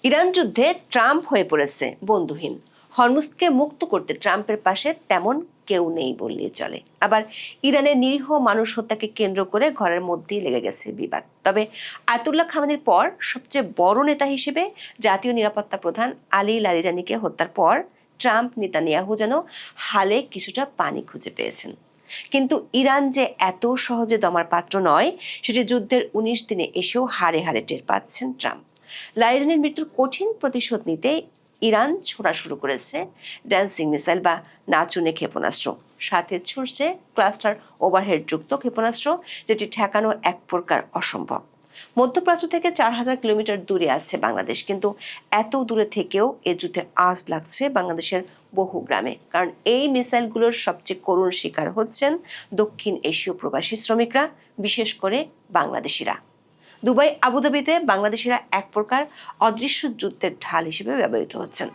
Iran যুদ্ধে Trump হয়ে পড়েছে বন্ধুহীন। হরমুজকে মুক্ত করতে ট্রাম্পের পাশে তেমন কেউ নেই বললেই চলে। আবার ইরানের নিরীহ মানুষ হত্যাকে কেন্দ্র করে ঘরের মধ্যেই লেগে গেছে বিবাদ। তবে আয়াতুল্লাহ খামেনির পর সবচেয়ে বড় নেতা হিসেবে জাতীয় নিরাপত্তা প্রধান আলী লারিজানিকে হত্যার পর ট্রাম্প নেতানিয়াহু যেন হালে কিছুটা পানি খুঁজে পেয়েছেন। কিন্তু ইরান যে এত সহজে দমার পাত্র নয়, সেটি যুদ্ধের ১৯ দিনে এসেও হাড়ে হাড়ে টের পাচ্ছেন ট্রাম্প। লারিজানির মৃত্যুর কঠিন প্রতিশোধ নিতে ইরান ছোড়া শুরু করেছে ড্যান্সিং মিসাইল বা নাচুনে ক্ষেপণাস্ত্র। সাথে ছুটছে ক্লাস্টার ওভারহেড যুক্ত ক্ষেপণাস্ত্র, যেটি ঠেকানো এক প্রকার অসম্ভব। মধ্যপ্রাচ্য থেকে ৪,০০০ কিলোমিটার দূরে আছে বাংলাদেশ, কিন্তু এত দূরে থেকেও এ যুদ্ধে আঁচ লাগছে বাংলাদেশের বহু গ্রামে। কারণ এই মিসাইলগুলোর সবচেয়ে করুণ শিকার হচ্ছেন দক্ষিণ এশীয় প্রবাসী শ্রমিকরা, বিশেষ করে বাংলাদেশিরা। দুবাই, আবুধাবিতে বাংলাদেশিরা এক প্রকার অদৃশ্য যুদ্ধের ঢাল হিসেবে ব্যবহৃত হচ্ছেন।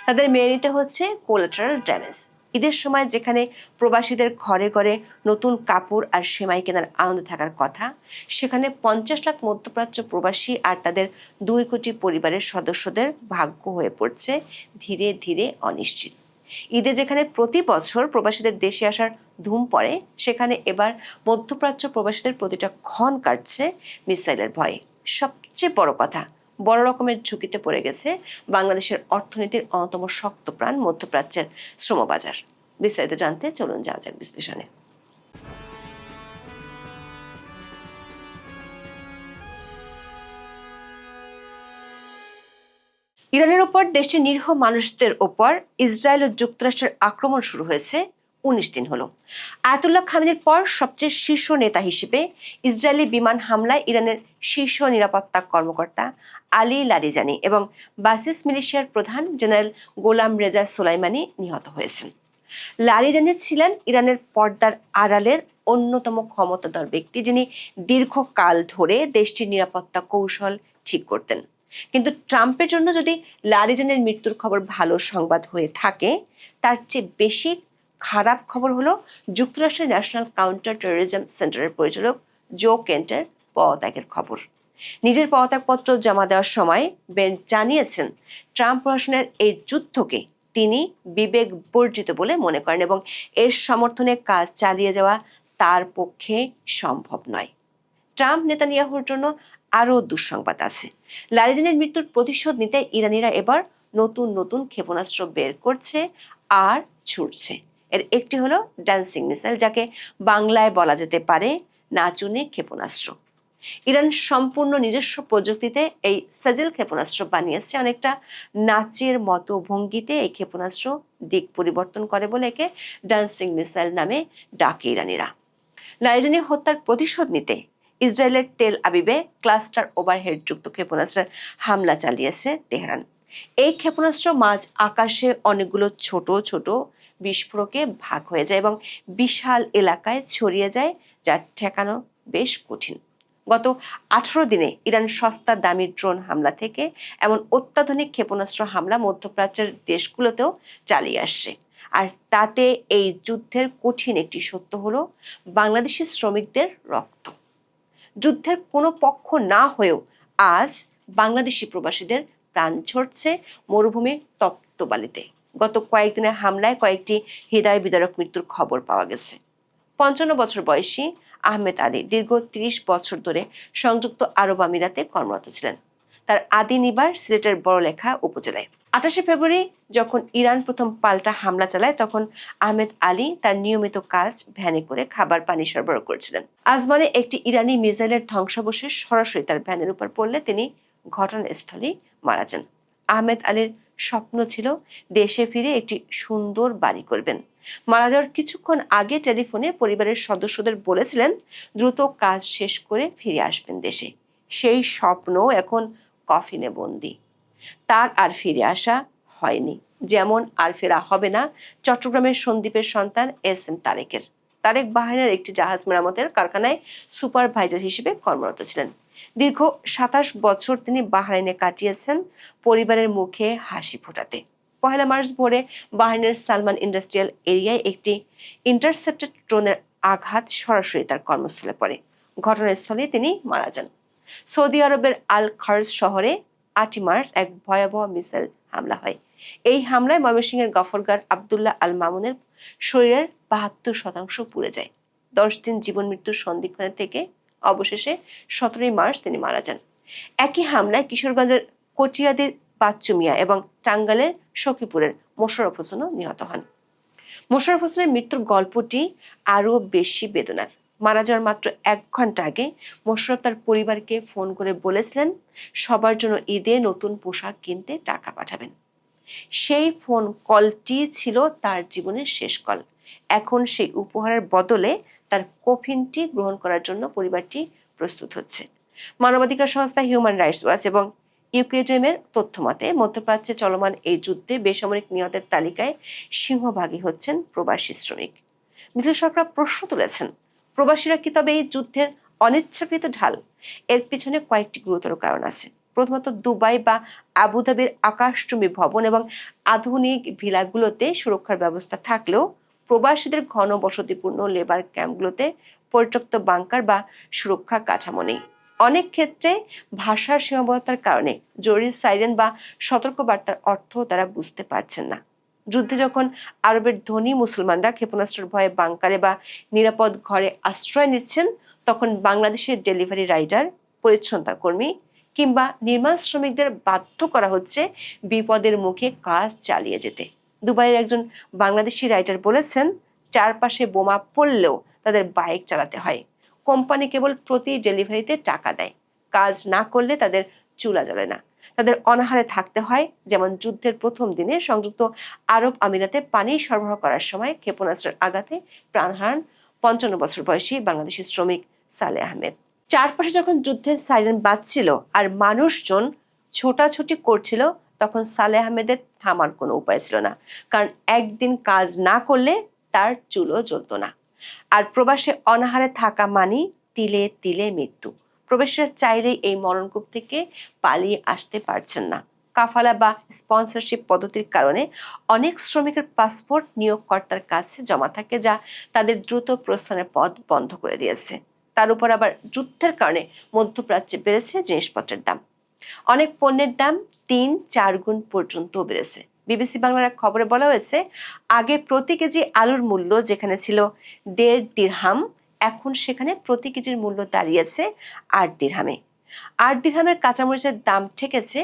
তাদের মেনে নিতে হচ্ছে কোলাটারাল ড্যামেজ। ঈদের সময় যেখানে প্রবাসীদের ঘরে ঘরে নতুন কাপড় আর সেমাই কেনার আনন্দ থাকার কথা, সেখানে ৫০ লাখ মধ্যপ্রাচ্য প্রবাসী আর তাদের ২ কোটি পরিবারের সদস্যদের ভাগ্য হয়ে পড়ছে ধীরে ধীরে অনিশ্চিত। ঈদে যেখানে প্রতি বছর প্রবাসীদের দেশে আসার ধুম পড়ে, সেখানে এবার মধ্যপ্রাচ্য প্রবাসীদের প্রতিটা ক্ষণ কাটছে মিসাইলের ভয়ে। সবচেয়ে বড় কথা, বড় রকমের ঝুঁকিতে পড়ে গেছে বাংলাদেশের অর্থনীতির অন্যতম শক্ত প্রাণ মধ্যপ্রাচ্যের শ্রমবাজার। বিস্তারিত জানতে চলুন যাওয়া যাক বিশ্লেষণে। ইরানের ওপর দেশটির নিরীহ মানুষদের ওপর ইসরায়েল ও যুক্তরাষ্ট্রের আক্রমণ শুরু হয়েছে ১৯ দিন হলো। আয়াতুল্লাহ খামেনির পর সবচেয়ে শীর্ষ নেতা হিসেবে ইসরায়েলি বিমান হামলায় ইরানের শীর্ষ নিরাপত্তা কর্মকর্তা আলী লারিজানি এবং বাসিস মিলিশিয়ার প্রধান জেনারেল গোলাম রেজা সোলাইমানি নিহত হয়েছেন। লারিজানি ছিলেন ইরানের পর্দার আড়ালের অন্যতম ক্ষমতাধর ব্যক্তি, যিনি দীর্ঘকাল ধরে দেশটির নিরাপত্তা কৌশল ঠিক করতেন। কিন্তু ট্রাম্পের জন্য যদি লারিজানের মৃত্যুর খবর ভালো সংবাদ হয়ে থাকে, তার চেয়ে বেশি খারাপ খবর হলো যুক্তরাষ্ট্রের ন্যাশনাল কাউন্টার টেরোরিজম সেন্টারের পরিচালক জো কেন্টের পদত্যাগের খবর। নিজের পদত্যাগপত্র জমা দেওয়ার সময় বেন জানিয়েছেন, ট্রাম্প প্রশাসনের এই যুদ্ধকে তিনি বিবেক বর্জিত বলে মনে করেন এবং এর সমর্থনে কাজ চালিয়ে যাওয়া তার পক্ষে সম্ভব নয়। ট্রাম্প নেতানিয়াহুর জন্য আরও দুঃসংবাদ আছে। লারিজানির মৃত্যুর প্রতিশোধ নিতে ইরানিরা এবার নতুন নতুন ক্ষেপণাস্ত্র বের করছে আর ছুটছে। এর একটি হলো ড্যান্সিং মিসাইল, যাকে বাংলায় বলা যেতে পারে নাচুনে ক্ষেপণাস্ত্র। ইরান সম্পূর্ণ নিজস্ব প্রযুক্তিতে এই সাজেল ক্ষেপণাস্ত্র বানিয়েছে। অনেকটা নাচের মতো ভঙ্গিতে এই ক্ষেপণাস্ত্র দিক পরিবর্তন করে বলে একে ড্যান্সিং মিসাইল নামে ডাকে ইরানিরা। লারিজানি হত্যার প্রতিশোধ নিতে ইসরায়েলের তেল আবিবে ক্লাস্টার ওভারহেড যুক্ত ক্ষেপণাস্ত্রের হামলা চালিয়েছে তেহরান। এই ক্ষেপণাস্ত্র মাঝ আকাশে অনেকগুলো ছোট ছোট বিস্ফোরকে ভাগ হয়ে যায় এবং বিশাল এলাকায় ছড়িয়ে যায়, যা ঠেকানো বেশ কঠিন। গত ১৮ দিনে ইরান সস্তা দামি ড্রোন হামলা থেকে এমন অত্যাধুনিক ক্ষেপণাস্ত্র হামলা মধ্যপ্রাচ্যের দেশগুলোতেও চালিয়ে আসছে। আর তাতে এই যুদ্ধের কঠিন একটি সত্য হলো বাংলাদেশি শ্রমিকদের রক্ত। যুদ্ধের কোনো পক্ষ না হয়েও আজ বাংলাদেশি প্রবাসীদের প্রাণ ঝরছে মরুভূমির তপ্ত বালিতে। গত কয়েকদিনের হামলায় কয়েকটি হৃদয় বিদারক মৃত্যুর খবর পাওয়া গেছে। ৫৫ বছর বয়সী আহমেদ আলী দীর্ঘ ৩০ বছর ধরে সংযুক্ত আরব আমিরাতে কর্মরত ছিলেন। তার আদি নিবাস সিলেটের বড়লেখা উপজেলায়। ২৮শে ফেব্রুয়ারি যখন ইরান প্রথম পাল্টা হামলা চালায়, তখন আহমেদ আলী তার নিয়মিত কাজ ভ্যানে করে খাবার পানি সরবরাহ করছিলেন। আজমানে একটি ইরানি মিসাইলের ধ্বংসাবশেষ সরাসরি তার ভ্যানের উপর পড়লে তিনি ঘটনাস্থলেই মারা যান। আহমেদ আলীর স্বপ্ন ছিল দেশে ফিরে একটি সুন্দর বাড়ি করবেন। মারা যাওয়ার কিছুক্ষণ আগে টেলিফোনে পরিবারের সদস্যদের বলেছিলেন দ্রুত কাজ শেষ করে ফিরে আসবেন দেশে। সেই স্বপ্ন এখন কফিনে বন্দী। তার আর ফিরে আসা হয়নি, যেমন আর ফেরা হবে না চট্টগ্রামের সন্দ্বীপের সন্তান এস এম তারেকের। তারেক বাহরাইনের একটি জাহাজ মেরামতের কারখানায় সুপারভাইজার হিসেবে কর্মরত ছিলেন। দীর্ঘ ২৭ বছর তিনি বাহরাইনে কাটিয়েছেন পরিবারের মুখে হাসি ফোটাতে। ১ মার্চ ভোরে বাহরাইনের সালমান ইন্ডাস্ট্রিয়াল এরিয়ায় একটি ইন্টারসেপ্টেড ড্রোনের আঘাত সরাসরি তার কর্মস্থলে পড়ে। ঘটনাস্থলে তিনি মারা যান। সৌদি আরবের আল খার্জ শহরে 8 মার্চ এক ভয়াবহ মিসাইল হামলা হয়। এই হামলায় ময়মনসিংহের গফরগাঁর আব্দুল্লাহ আল মামুনের শরীরের 72% পুড়ে যায়। 10 দিন জীবন মৃত্যুর সন্ধিক্ষণে থেকে অবশেষে 17 মার্চ তিনি মারা যান। একই হামলায় কিশোরগঞ্জের কটিয়াদির বাচ্চু মিয়া এবং টাঙ্গাইলের সখীপুরের মোশাররফ হোসেনও নিহত হন। মোশাররফ হোসেনের মৃত্যুর গল্পটি আরও বেশি বেদনার। মারা যাওয়ার মাত্র 1 ঘন্টা আগে মোশাররফ তার পরিবারকে ফোন করে বলেছিলেন সবার জন্য ঈদে নতুন পোশাক কিনতে টাকা পাঠাবেন। সেই ফোন কলটি ছিল তার জীবনের শেষ কল। এখন সেই উপহারের বদলে তার কফিনটি গ্রহণ করার জন্য পরিবারটি প্রস্তুত হচ্ছে। মানবাধিকার সংস্থা হিউম্যান রাইটস ওয়াচ এবং ইউকেডেমের তথ্য মতে মধ্যপ্রাচ্যে চলমান এই যুদ্ধে বেসামরিক নিহতের তালিকায় সিংহভাগই হচ্ছেন প্রবাসী শ্রমিক। বিশ্লেষকরা প্রশ্ন তুলেছেন, প্রবাসীরা কি তবে এই যুদ্ধের অনিচ্ছাকৃত ঢাল? এর পিছনে কয়েকটি গুরুতর কারণ আছে। প্রথমত, দুবাই বা আবুধাবির আকাশচুম্বী ভবন এবং আধুনিক ভিলাগুলোতে সুরক্ষার ব্যবস্থা থাকলেও প্রবাসীদের ঘন বসতিপূর্ণ লেবার ক্যাম্পগুলোতে পর্যাপ্ত বাংকার বা সুরক্ষা কাঠামো নেই। অনেক ক্ষেত্রে ভাষার সীমাবদ্ধতার কারণে জরুরি সাইরেন বা সতর্কবার্তার অর্থ তারা বুঝতে পারছেন না। যুদ্ধে যখন আরবের ধনী মুসলমানরা ক্ষেপণাস্ত্রের ভয়ে বাংকারে বা নিরাপদ ঘরে আশ্রয় নিচ্ছেন, তখন বাংলাদেশের ডেলিভারি রাইডার, পরিচ্ছন্নতা কর্মী কিংবা নির্মাণ শ্রমিকদের বাধ্য করা হচ্ছে বিপদের মুখে কাজ চালিয়ে যেতে। দুবাইয়ের একজন বাংলাদেশি রাইডার বলেছেন, চারপাশে বোমা পড়লেও তাদের বাইক চালাতে হয়। কোম্পানি কেবল প্রতি ডেলিভারিতে টাকা দেয়, কাজ না করলে তাদের চুলা জ্বলে না। তাদের অনাহারে থাকতে হয়। যেমন যুদ্ধের প্রথম দিনে সংযুক্ত আরব আমিরাতে পানি সরবরাহ করার সময় ক্ষেপণাস্ত্রের আঘাতে প্রাণ হারান 55 বছর বয়সী বাংলাদেশি শ্রমিক সালেহ আহমেদ। চারপাশে যখন যুদ্ধের সাইরেন বাজছিল আর মানুষজন ছোটাছুটি করছিল, তখন সালেহ আহমেদের থামার কোনো উপায় ছিল না, কারণ একদিন কাজ না করলে তার চুলও জ্বলতো না। আর প্রবাসে অনাহারে থাকা মানে তিলে তিলে মৃত্যু। প্রবাসীরা চাইলেই এই মরণকূপ থেকে পালিয়ে আসতে পারছেন না। কাফালা বা স্পন্সরশিপ পদ্ধতির কারণে অনেক শ্রমিকের পাসপোর্ট নিয়োগকর্তার কাছে জমা থাকে, যা তাদের দ্রুত প্রস্থানের পথ বন্ধ করে দিয়েছে। তার উপর আবার যুদ্ধের কারণে মধ্যপ্রাচ্যে বেড়েছে জিনিসপত্রের দাম। অনেক পণ্যের দাম 3-4 গুণ পর্যন্ত বেড়েছে। বিবিসি বাংলার এক খবরে বলা হয়েছে, আগে প্রতি কেজি আলুর মূল্য যেখানে ছিল 1.5 দিরহাম, এখন সেখানে প্রতি কেজির মূল্য দাঁড়িয়েছে 8 দিরহামে। 8 দিরহামের কাঁচামরিচের দাম ঠেকেছে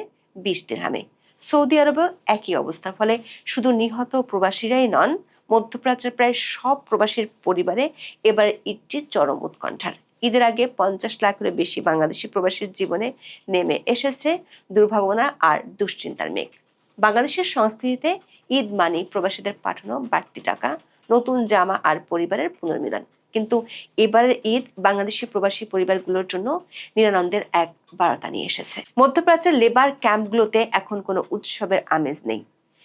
20 দিরহামে। সৌদি আরবেও একই অবস্থা। ফলে শুধু নিহত প্রবাসীরাই নন, মধ্যপ্রাচ্যের প্রায় সব প্রবাসীর পরিবারে এবার ঈদটি চরম উৎকণ্ঠার। ঈদের আগে 50 লাখেরও বেশি বাংলাদেশি প্রবাসীর জীবনে নেমে এসেছে দুর্ভাবনা আর দুশ্চিন্তার মেঘ। বাংলাদেশের সংস্কৃতিতে ঈদ মানেই প্রবাসীদের পাঠানো বাড়তি টাকা, নতুন জামা আর পরিবারের পুনর্মিলন। কিন্তু এবারের ঈদ বাংলাদেশি প্রবাসী পরিবারগুলোর জন্য নিরানন্দের এক বার্তা নিয়ে এসেছে। মধ্যপ্রাচ্যের লেবার ক্যাম্পগুলোতে এখন কোনো উৎসবের আমেজ নেই।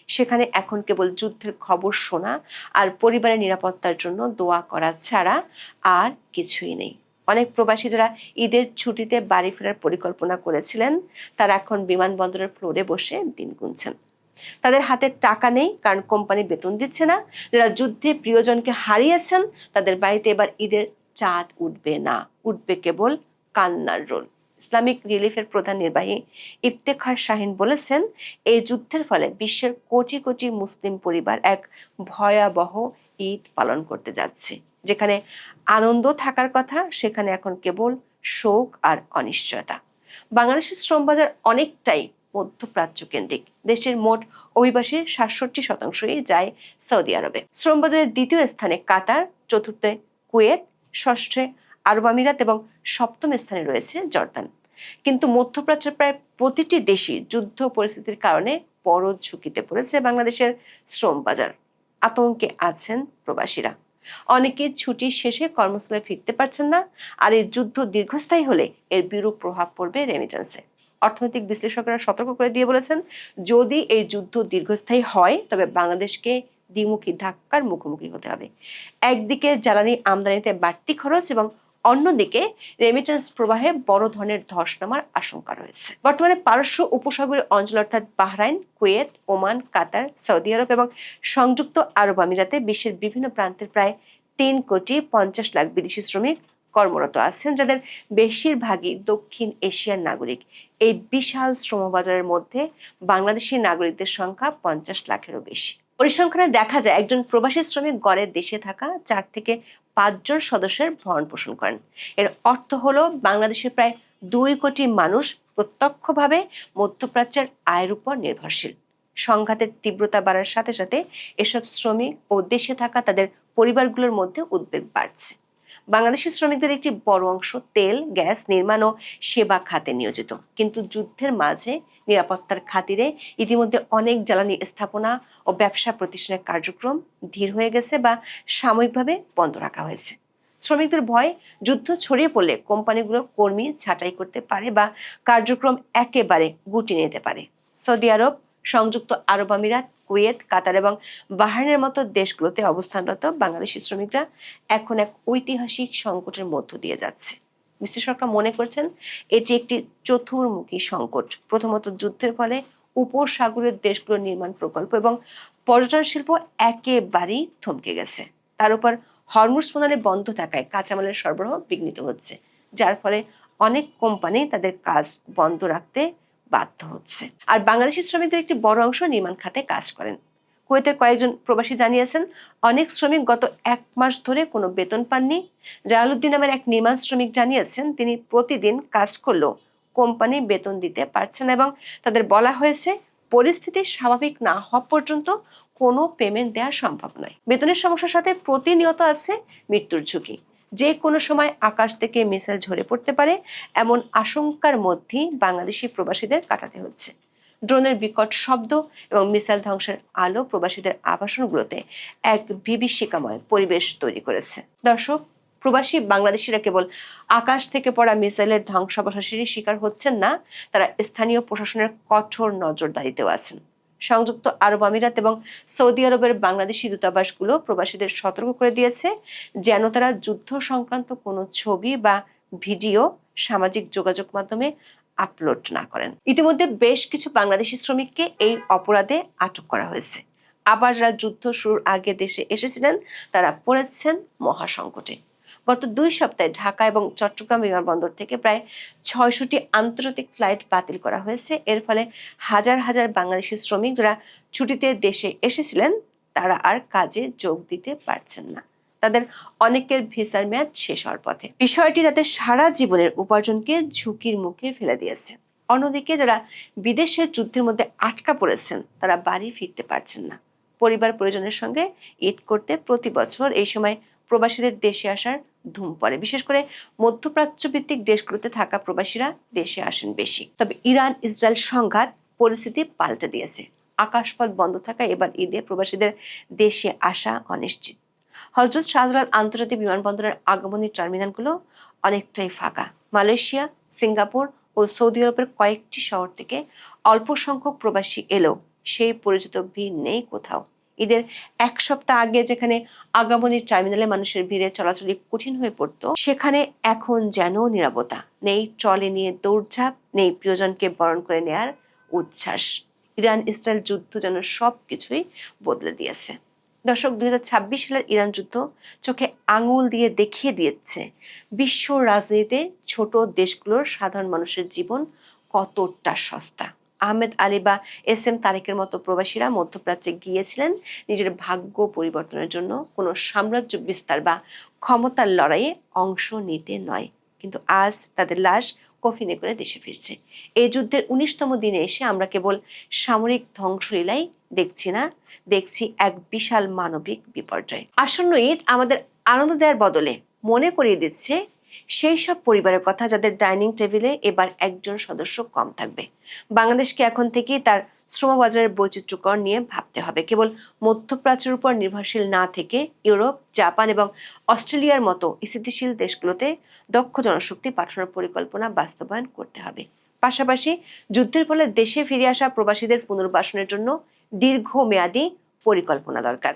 সেখানে এখন কেবল যুদ্ধের খবর শোনা আর পরিবারের নিরাপত্তার জন্য দোয়া করা ছাড়া আর কিছুই নেই। অনেক প্রবাসী যারা ঈদের ছুটিতে বাড়ি ফেরার পরিকল্পনা করেছিলেন, তারা এখন বিমানবন্দরের ফ্লোরে বসে দিন গুনছেন। তাদের হাতে টাকা নেই, কারণ কোম্পানি বেতন দিচ্ছে না। যারা যুদ্ধে প্রিয়জনকে হারিয়েছেন, তাদের বাড়িতে এবার ঈদের চাঁদ উঠবে না, উঠবে কেবল কান্নার রোল। ইসলামিক রিলিফের প্রধান নির্বাহী ইফতেখার শাহিন বলেছেন, এই যুদ্ধের ফলে বিশ্বের কোটি কোটি মুসলিম পরিবার এক ভয়াবহ ঈদ পালন করতে যাচ্ছে। যেখানে আনন্দ থাকার কথা, সেখানে এখন কেবল শোক আর অনিশ্চয়তা। বাংলাদেশের শ্রমবাজার অনেকটাই মধ্যপ্রাচ্য কেন্দ্রিক। দেশের মোট অভিবাসীর 67% যায় সৌদি আরবে। শ্রমবাজারের দ্বিতীয় স্থানে কাতার, চতুর্থে কুয়েত, ষষ্ঠে আরব আমিরাত এবং সপ্তম স্থানে রয়েছে জর্দান। কিন্তু মধ্যপ্রাচ্যের প্রায় প্রতিটি দেশই যুদ্ধ পরিস্থিতির কারণে বড় ঝুঁকিতে পড়েছে বাংলাদেশের শ্রমবাজার। আতঙ্কে আছেন প্রবাসীরা। অনেকে ছুটি শেষে কর্মস্থলে ফিরতে পারছেন না। আর এই যুদ্ধ দীর্ঘস্থায়ী হলে এর বিরূপ প্রভাব পড়বে রেমিটেন্সে। অর্থনৈতিক বিশ্লেষকরা সতর্ক করে দিয়ে বলেছেন, যদি এই যুদ্ধ দীর্ঘস্থায়ী হয়, তবে বাংলাদেশকে দ্বিমুখী ধাক্কার মুখোমুখি হতে হবে। একদিকে জ্বালানি আমদানিতে বাড়তি খরচ এবং অন্যদিকে রেমিটেন্স প্রবাহে বড় ধরনের ধস নামার আশঙ্কা রয়েছে। বর্তমানে পারস্য উপসাগরীয় অঞ্চল অর্থাৎ বাহরাইন, কুয়েত, ওমান, কাতার, সৌদি আরব এবং সংযুক্ত আরব আমিরাতে বিশ্বের বিভিন্ন প্রান্তের প্রায় 3,50,00,000 বিদেশি শ্রমিক কর্মরত আছেন, যাদের বেশিরভাগই দক্ষিণ এশিয়ার নাগরিক। এই বিশাল শ্রমবাজারের মধ্যে বাংলাদেশি নাগরিকদের সংখ্যা 50 লাখেরও বেশি। পরিসংখ্যানে দেখা যায় একজন প্রবাসী শ্রমিক গড়ে দেশে থাকা 4 থেকে 5 জন সদস্যের ভরণ পোষণ করেন। এর অর্থ হলো বাংলাদেশের প্রায় 2 কোটি মানুষ প্রত্যক্ষভাবে মধ্যপ্রাচ্যের আয়ের উপর নির্ভরশীল। সংঘাতের তীব্রতা বাড়ার সাথে সাথে এসব শ্রমিক ও দেশে থাকা তাদের পরিবারগুলোর মধ্যে উদ্বেগ বাড়ছে। বাংলাদেশি শ্রমিকদের একটি বড় অংশ তেল, গ্যাস, নির্মাণ ও সেবা খাতে নিয়োজিত, কিন্তু যুদ্ধের মাঝে নিরাপত্তার খাতিরে ইতিমধ্যে অনেক জ্বালানি স্থাপনা ও ব্যবসা প্রতিষ্ঠানের কার্যক্রম ধীর হয়ে গেছে বা সাময়িকভাবে বন্ধ রাখা হয়েছে। শ্রমিকদের ভয় যুদ্ধ ছড়িয়ে পড়লে কোম্পানিগুলোর কর্মী ছাঁটাই করতে পারে বা কার্যক্রম একেবারে গুটিয়ে নিতে পারে। সৌদি আরব, সংযুক্ত আরব আমিরাত, কুয়েত, কাতার এবং বাহরাইনের মতো দেশগুলোতে অবস্থানরত বাংলাদেশি শ্রমিকরা এখন এক ঐতিহাসিক সংকটের মধ্য দিয়ে যাচ্ছে। বিশ্লেষকরা মনে করছেন এটি একটি চতুর্মুখী সংকট। প্রথমত, যুদ্ধের ফলে উপসাগরীয় দেশগুলোর নির্মাণ প্রকল্প এবং পর্যটন শিল্প একেবারেই থমকে গেছে। তার উপর হরমুজ প্রণালী বন্ধ থাকায় কাঁচামালের সরবরাহ বিঘ্নিত হচ্ছে, যার ফলে অনেক কোম্পানি তাদের কাজ বন্ধ রাখতে বাধ্য হচ্ছে। আর বাংলাদেশি শ্রমিকদের একটি বড় অংশ নির্মাণ খাতে কাজ করেন। কুয়েতের কয়েকজন প্রবাসী জানিয়েছেন অনেক শ্রমিক গত 1 মাস ধরে কোনো বেতন পাননি। জালালউদ্দিন নামের এক নির্মাণ শ্রমিক জানিয়েছেন তিনি প্রতিদিন কাজ করলেও কোম্পানি বেতন দিতে পারছে না এবং তাদের বলা হয়েছে পরিস্থিতি স্বাভাবিক না হওয়া পর্যন্ত কোনো পেমেন্ট দেওয়া সম্ভব নয়। বেতনের সমস্যার সাথে প্রতিনিয়ত আছে মৃত্যুর ঝুঁকি। যে কোনো সময় আকাশ থেকে মিসাইল ঝরে পড়তে পারে, এমন আশঙ্কার মধ্যেই বাংলাদেশি প্রবাসীদের কাটাতে হচ্ছে। ড্রোনের বিকট শব্দ এবং মিসাইল ধ্বংসের আলো প্রবাসীদের আবাসনগুলোতে এক বিভীষিকাময় পরিবেশ তৈরি করেছে। দর্শক, প্রবাসী বাংলাদেশিরা কেবল আকাশ থেকে পড়া মিসাইলের ধ্বংসাবশেষেরই শিকার হচ্ছেন না, তারা স্থানীয় প্রশাসনের কঠোর নজরদারিতেও আছেন। সংযুক্ত আরব আমিরাত এবং সৌদি আরবের বাংলাদেশি দূতাবাসগুলো প্রবাসীদের সতর্ক করে দিয়েছে যেন তারা যুদ্ধ সংক্রান্ত কোনো ছবি বা ভিডিও সামাজিক যোগাযোগ মাধ্যমে আপলোড না করেন। ইতিমধ্যে বেশ কিছু বাংলাদেশি শ্রমিককে এই অপরাধে আটক করা হয়েছে। আবার যারা যুদ্ধ শুরুর আগে দেশে এসেছিলেন তারা পড়েছেন মহাসংকটে। গত 2 সপ্তাহে ঢাকা এবং চট্টগ্রাম বিমানবন্দর থেকে প্রায় 600টি আন্তর্জাতিক ফ্লাইট বাতিল করা হয়েছে। এর ফলে হাজার হাজার বাংলাদেশি শ্রমিক যারা ছুটিতে দেশে এসেছিলেন তারা আর কাজে যোগ দিতে পারছেন না। তাদের অনেকের ভিসার মেয়াদ শেষ হওয়ার পথে। বিষয়টি তাদের সারা জীবনের উপার্জনকে ঝুঁকির মুখে ফেলে দিয়েছে। অন্যদিকে যারা বিদেশে যুদ্ধের মধ্যে আটকা পড়েছেন তারা বাড়ি ফিরতে পারছেন না। পরিবার পরিজনের সঙ্গে ঈদ করতে প্রতি বছর এই সময় প্রবাসীদের দেশে আসার ধুম পড়ে। বিশেষ করে মধ্যপ্রাচ্য ভিত্তিক দেশগুলোতে থাকা প্রবাসীরা দেশে আসেন বেশি। তবে ইরান ইসরায়েল সংঘাত পরিস্থিতি পাল্টে দিয়েছে। আকাশপথ বন্ধ থাকা এবার ঈদে প্রবাসীদের দেশে আসা অনিশ্চিত। হযরত শাহজালাল আন্তর্জাতিক বিমানবন্দরের আগমনী টার্মিনালগুলো অনেকটাই ফাঁকা। মালয়েশিয়া, সিঙ্গাপুর ও সৌদি আরবের কয়েকটি শহর থেকে অল্প সংখ্যক প্রবাসী এলেও সেই পরিচিত ভিড় নেই কোথাও। ঈদের 1 সপ্তাহ আগে যেখানে আগমনী টার্মিনালে মানুষের ভিড়ে চলাচলি কঠিন হয়ে পড়তো, সেখানে এখন যেন নীরবতা। নেই ট্রলি নিয়ে দৌড়ঝাঁপ, নেই প্রিয়জনকে বরণ করে নেয়ার উচ্ছ্বাস। ইরান ইসরায়েল যুদ্ধ যেন সবকিছুই বদলে দিয়েছে। দর্শক, 2026 সালের ইরান যুদ্ধ চোখে আঙুল দিয়ে দেখিয়ে দিয়েছে বিশ্ব রাজনীতিতে ছোট দেশগুলোর সাধারণ মানুষের জীবন কতটা সস্তা। আহমেদ আলী বা এস এম তারেকের মতো প্রবাসীরা মধ্যপ্রাচ্যে গিয়েছিলেন নিজের ভাগ্য পরিবর্তনের জন্য, কোনো সাম্রাজ্য বিস্তার বা ক্ষমতার লড়াইয়ে অংশ নিতে নয়। কিন্তু আজ তাদের লাশ কফিনে করে দেশে ফিরছে। এই যুদ্ধের 19তম দিনে এসে আমরা কেবল সামরিক ধ্বংসলীলাই দেখছি না, দেখছি এক বিশাল মানবিক বিপর্যয়। আসন্ন ঈদ আমাদের আনন্দ দেওয়ার বদলে মনে করিয়ে দিচ্ছে সেই সব পরিবারের কথা যাদের ডাইনিং টেবিলে এবার একজন সদস্য কম থাকবে। বাংলাদেশকে এখন থেকেই তার শ্রমবাজারের বৈচিত্র্যকর নিয়ে ভাবতে হবে। কেবল মধ্যপ্রাচ্যের উপর নির্ভরশীল না থেকে ইউরোপ, জাপান এবং অস্ট্রেলিয়ার মতো স্থিতিশীল দেশগুলোতে দক্ষ জনশক্তি পাঠানোর পরিকল্পনা বাস্তবায়ন করতে হবে। পাশাপাশি যুদ্ধের ফলে দেশে ফিরে আসা প্রবাসীদের পুনর্বাসনের জন্য দীর্ঘমেয়াদী পরিকল্পনা দরকার।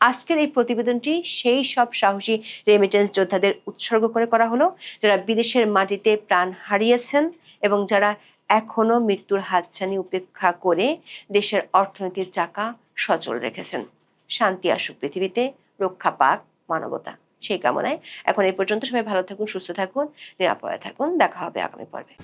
আজকের এই প্রতিবেদনটি সেই সব সাহসী রেমিটেন্স যোদ্ধাদের উৎসর্গ করে করা হলো যারা বিদেশের মাটিতে প্রাণ হারিয়েছেন এবং যারা এখনো মৃত্যুর হাতছানি উপেক্ষা করে দেশের অর্থনীতির চাকা সচল রেখেছেন। শান্তি আসুক পৃথিবীতে, রক্ষা পাক মানবতা, সেই কামনায় এখন এই পর্যন্ত। সবাই ভালো থাকুন, সুস্থ থাকুন, নিরাপদে থাকুন। দেখা হবে আগামী পর্বে।